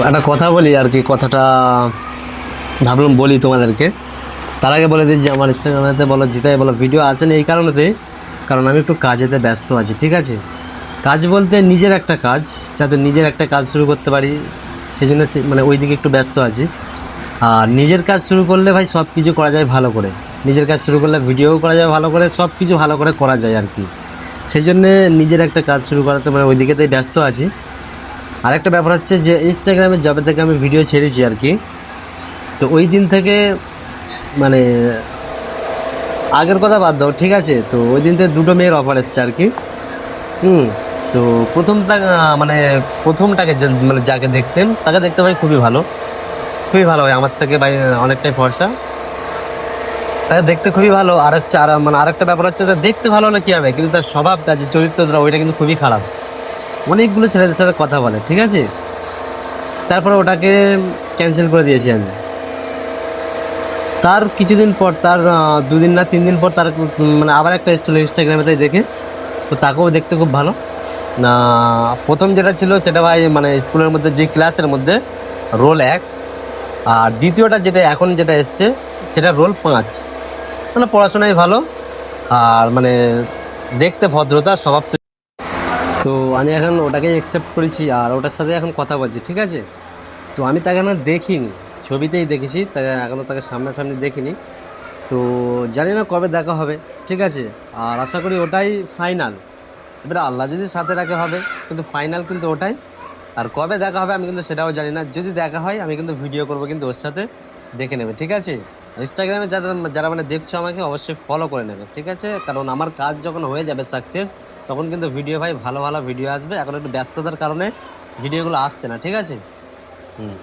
একটা কথা বলি আর কি, কথাটা ভাবলাম বলি তোমাদেরকে। তার আগে বলে দিই যে আমার ইনস্টাগ্রামেতে বলো, জিতাই বলো, ভিডিও আসেনি এই কারণেতে, কারণ আমি একটু কাজেতে ব্যস্ত আছি, ঠিক আছে। কাজ বলতে নিজের একটা কাজ, যাতে নিজের একটা কাজ শুরু করতে পারি, সেই জন্য মানে ওই দিকে একটু ব্যস্ত আছি। আর নিজের কাজ শুরু করলে ভাই সব কিছু করা যায় ভালো করে। নিজের কাজ শুরু করলে ভিডিও করা যায় ভালো করে, সব কিছু ভালো করে করা যায় আর কি। সেই জন্যে নিজের একটা কাজ শুরু করাতে মানে ওই দিকেতেই ব্যস্ত আছি। আরেকটা ব্যাপার হচ্ছে যে ইনস্টাগ্রামে যবে থেকে আমি ভিডিও ছেড়েছি আর কি, তো ওই দিন থেকে মানে আগের কথা বাদ দাও, ঠিক আছে। তো ওই দিন থেকে দুটো মেয়ের অফার এসছে আর কি। হুম। তো প্রথমটা মানে প্রথমটাকে মানে যাকে দেখতেন তাকে দেখতে ভাই খুবই ভালো, খুবই ভালো হয় আমার থেকে ভাই, অনেকটাই ফর্সা। তাকে দেখতে খুবই ভালো। আর হচ্ছে আর মানে আরেকটা ব্যাপার হচ্ছে যে দেখতে ভালো হলে কি হবে, কিন্তু তার স্বভাব, তার যে চরিত্রটা, ওইটা কিন্তু খুবই খারাপ। অনেকগুলো ছেলেদের সাথে কথা বলে, ঠিক আছে। তারপরে ওটাকে ক্যান্সেল করে দিয়েছি আমি। তার কিছুদিন পর, তার 2 দিন না 3 দিন পর তার মানে আবার একটা এসেছিলো ইনস্টাগ্রামে, তাই দেখে। তো তাকেও দেখতে খুব ভালো। না, প্রথম যেটা ছিল সেটা ভাই মানে স্কুলের মধ্যে যে ক্লাসের মধ্যে রোল 1, আর দ্বিতীয়টা যেটা এখন যেটা এসছে সেটা রোল 5। মানে পড়াশোনায় ভালো, আর মানে দেখতে ভদ্রতা স্বভাব। তো আমি এখন ওটাকেই অ্যাকসেপ্ট করেছি আর ওটার সাথে এখন কথা বলছি, ঠিক আছে। তো আমি তাকে এখন দেখিনি, ছবিতেই দেখেছি তাকে, এখনও তাকে সামনাসামনি দেখিনি। তো জানি না কবে দেখা হবে, ঠিক আছে। আর আশা করি ওটাই ফাইনাল। এবার আল্লাহ যদি সাথে রাখে হবে, কিন্তু ফাইনাল কিন্তু ওটাই। আর কবে দেখা হবে আমি কিন্তু সেটাও জানি না। যদি দেখা হয় আমি কিন্তু ভিডিও করবো, কিন্তু ওর সাথে দেখে নেবে, ঠিক আছে। ইনস্টাগ্রামে যারা যারা মানে দেখছো আমাকে অবশ্যই ফলো করে নেবে, ঠিক আছে। কারণ আমার কাজ যখন হয়ে যাবে সাকসেস, তখন কিন্তু ভিডিও ভাই ভালো ভালো ভিডিও আসবে। এখন একটু ব্যস্ততার কারণে ভিডিওগুলো আসছে না, ঠিক আছে। হুম।